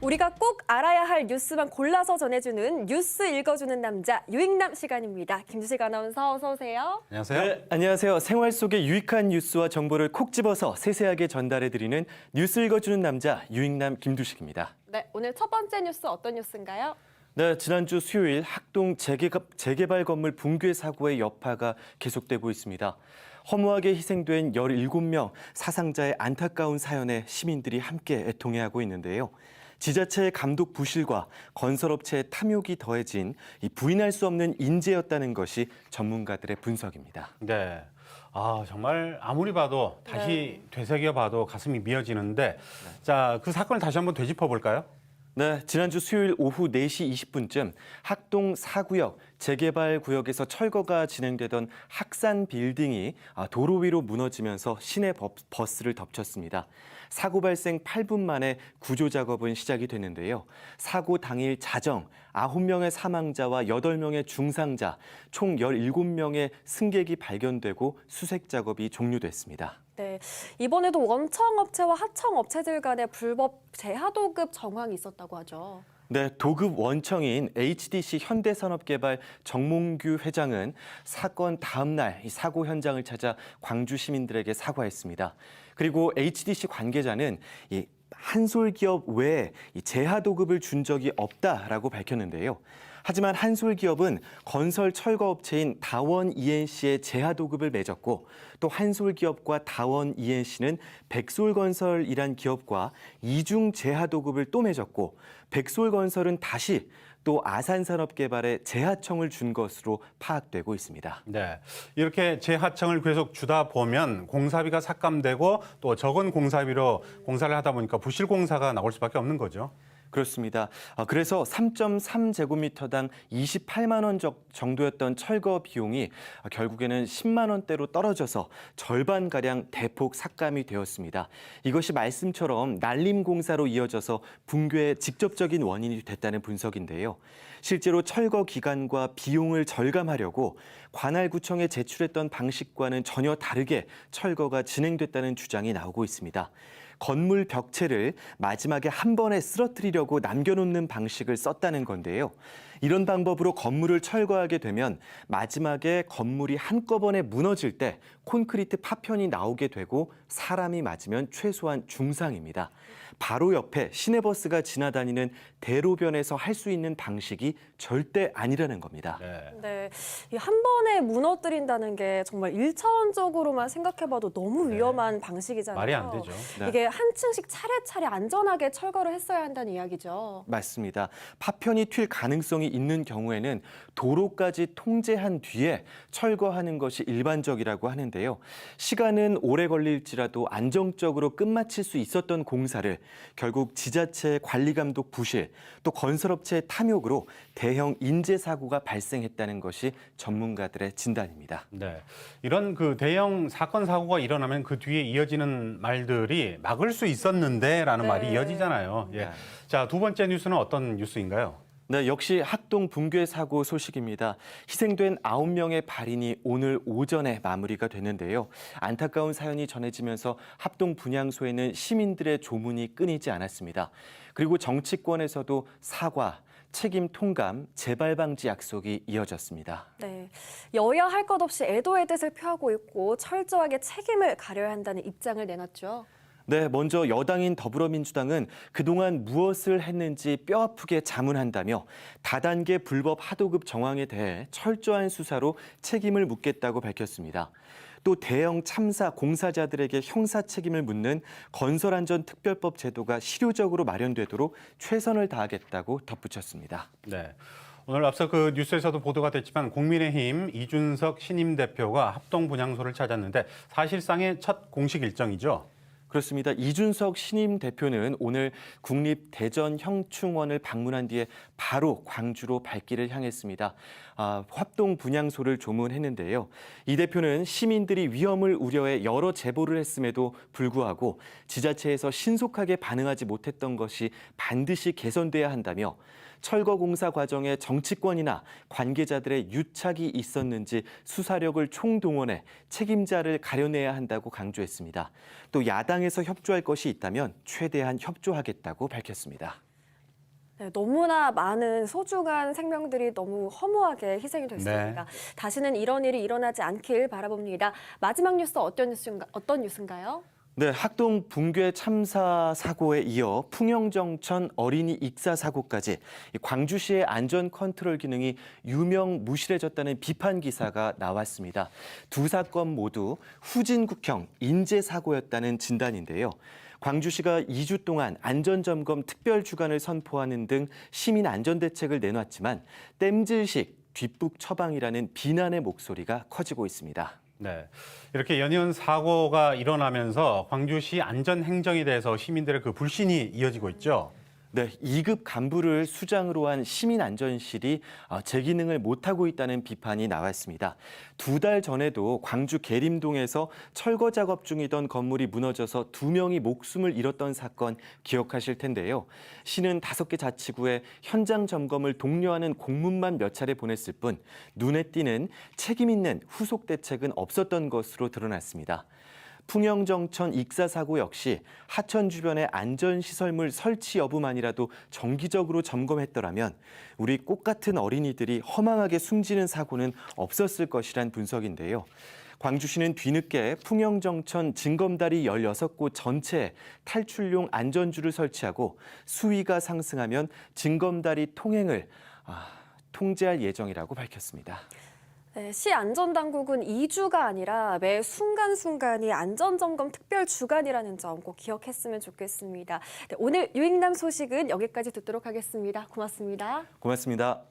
우리가 꼭 알아야 할 뉴스만 골라서 전해주는 뉴스 읽어주는 남자 유익남 시간입니다. 김주식 아나운서 어서 오세요. 안녕하세요. 네, 안녕하세요. 생활 속의 유익한 뉴스와 정보를 콕 집어서 세세하게 전달해드리는 뉴스 읽어주는 남자 유익남 김두식입니다. 네, 오늘 첫 번째 뉴스 어떤 뉴스인가요? 네, 지난주 수요일 학동 재개발 건물 붕괴 사고의 여파가 계속되고 있습니다. 허무하게 희생된 17명 사상자의 안타까운 사연에 시민들이 함께 애통해하고 있는데요. 지자체의 감독 부실과 건설업체의 탐욕이 더해진 이 부인할 수 없는 인재였다는 것이 전문가들의 분석입니다. 네. 정말 아무리 봐도 다시 되새겨 봐도 가슴이 미어지는데 자, 그 사건을 다시 한번 되짚어 볼까요? 네, 지난주 수요일 오후 4시 20분쯤 학동 4구역 재개발 구역에서 철거가 진행되던 학산 빌딩이 도로 위로 무너지면서 시내 버스를 덮쳤습니다. 사고 발생 8분 만에 구조 작업은 시작이 됐는데요. 사고 당일 자정 9명의 사망자와 8명의 중상자, 총 17명의 승객이 발견되고 수색 작업이 종료됐습니다. 네, 이번에도 원청업체와 하청업체들 간의 불법 재하도급 정황이 있었다고 하죠. 네, 도급 원청인 HDC 현대산업개발 정몽규 회장은 사건 다음 날 이 사고 현장을 찾아 광주 시민들에게 사과했습니다. 그리고 HDC 관계자는 이 한솔기업 외에 재하도급을 준 적이 없다라고 밝혔는데요. 하지만 한솔기업은 건설 철거업체인 다원 ENC의 재하도급을 맺었고 또 한솔기업과 다원 ENC는 백솔건설이란 기업과 이중 재하도급을 또 맺었고 백솔건설은 다시 또 아산산업개발에 재하청을 준 것으로 파악되고 있습니다. 네. 이렇게 재하청을 계속 주다 보면 공사비가 삭감되고 또 적은 공사비로 공사를 하다 보니까 부실 공사가 나올 수밖에 없는 거죠. 그렇습니다. 그래서 3.3제곱미터당 28만 원 정도였던 철거 비용이 결국에는 10만 원대로 떨어져서 절반가량 대폭 삭감이 되었습니다. 이것이 말씀처럼 난림 공사로 이어져서 붕괴의 직접적인 원인이 됐다는 분석인데요. 실제로 철거 기간과 비용을 절감하려고 관할구청에 제출했던 방식과는 전혀 다르게 철거가 진행됐다는 주장이 나오고 있습니다. 건물 벽체를 마지막에 한 번에 쓰러뜨리려고 남겨놓는 방식을 썼다는 건데요. 이런 방법으로 건물을 철거하게 되면 마지막에 건물이 한꺼번에 무너질 때 콘크리트 파편이 나오게 되고 사람이 맞으면 최소한 중상입니다. 바로 옆에 시내버스가 지나다니는 대로변에서 할 수 있는 방식이 절대 아니라는 겁니다. 네, 이 한 번에 무너뜨린다는 게 정말 1차원적으로만 생각해봐도 너무 위험한 방식이잖아요. 말이 안 되죠. 네. 이게 한 층씩 차례차례 안전하게 철거를 했어야 한다는 이야기죠. 맞습니다. 파편이 튈 가능성이 있는 경우에는 도로까지 통제한 뒤에 철거하는 것이 일반적이라고 하는데요. 시간은 오래 걸릴지라도 안정적으로 끝마칠 수 있었던 공사를 결국 지자체 관리감독 부실, 또 건설업체의 탐욕으로 대형 인재 사고가 발생했다는 것이 전문가들의 진단입니다. 네. 이런 그 대형 사건 사고가 일어나면 그 뒤에 이어지는 말들이 막을 수 있었는데라는 말이 이어지잖아요. 예. 자, 두 번째 뉴스는 어떤 뉴스인가요? 네, 역시 학동 붕괴 사고 소식입니다. 희생된 9명의 발인이 오늘 오전에 마무리가 됐는데요. 안타까운 사연이 전해지면서 합동 분향소에는 시민들의 조문이 끊이지 않았습니다. 그리고 정치권에서도 사과, 책임 통감, 재발 방지 약속이 이어졌습니다. 네, 여야 할 것 없이 애도의 뜻을 표하고 있고 철저하게 책임을 가려야 한다는 입장을 내놨죠. 네, 먼저 여당인 더불어민주당은 그동안 무엇을 했는지 뼈아프게 자문한다며 다단계 불법 하도급 정황에 대해 철저한 수사로 책임을 묻겠다고 밝혔습니다. 또 대형 참사 공사자들에게 형사 책임을 묻는 건설안전특별법 제도가 실효적으로 마련되도록 최선을 다하겠다고 덧붙였습니다. 네. 오늘 앞서 그 뉴스에서도 보도가 됐지만 국민의힘 이준석 신임 대표가 합동 분향소를 찾았는데 사실상의 첫 공식 일정이죠. 그렇습니다. 이준석 신임 대표는 오늘 국립대전형충원을 방문한 뒤에 바로 광주로 발길을 향했습니다. 합동 분향소를 조문했는데요. 이 대표는 시민들이 위험을 우려해 여러 제보를 했음에도 불구하고 지자체에서 신속하게 반응하지 못했던 것이 반드시 개선돼야 한다며 철거 공사 과정에 정치권이나 관계자들의 유착이 있었는지 수사력을 총동원해 책임자를 가려내야 한다고 강조했습니다. 또 야당에서 협조할 것이 있다면 최대한 협조하겠다고 밝혔습니다. 네, 너무나 많은 소중한 생명들이 너무 허무하게 희생이 됐습니다. 다시는 이런 일이 일어나지 않길 바라봅니다. 마지막 뉴스 어떤 뉴스인가요? 네, 학동 붕괴 참사 사고에 이어 풍영정천 어린이 익사 사고까지 광주시의 안전 컨트롤 기능이 유명무실해졌다는 비판 기사가 나왔습니다. 두 사건 모두 후진국형 인재 사고였다는 진단인데요. 광주시가 2주 동안 안전점검 특별주간을 선포하는 등 시민 안전대책을 내놨지만 땜질식 뒷북 처방이라는 비난의 목소리가 커지고 있습니다. 네, 이렇게 연이은 사고가 일어나면서 광주시 안전행정에 대해서 시민들의 그 불신이 이어지고 있죠. 네, 2급 간부를 수장으로 한 시민안전실이 제 기능을 못하고 있다는 비판이 나왔습니다. 2달 전에도 광주 계림동에서 철거 작업 중이던 건물이 무너져서 2명이 목숨을 잃었던 사건 기억하실 텐데요. 시는 5개 자치구에 현장 점검을 독려하는 공문만 몇 차례 보냈을 뿐 눈에 띄는 책임 있는 후속 대책은 없었던 것으로 드러났습니다. 풍영정천 익사 사고 역시 하천 주변의 안전시설물 설치 여부만이라도 정기적으로 점검했더라면 우리 꽃 같은 어린이들이 허망하게 숨지는 사고는 없었을 것이란 분석인데요. 광주시는 뒤늦게 풍영정천 징검다리 16곳 전체에 탈출용 안전줄을 설치하고 수위가 상승하면 징검다리 통행을 통제할 예정이라고 밝혔습니다. 네, 시 안전당국은 2주가 아니라 매 순간순간이 안전점검 특별주간이라는 점 꼭 기억했으면 좋겠습니다. 네, 오늘 유익남 소식은 여기까지 듣도록 하겠습니다. 고맙습니다. 고맙습니다.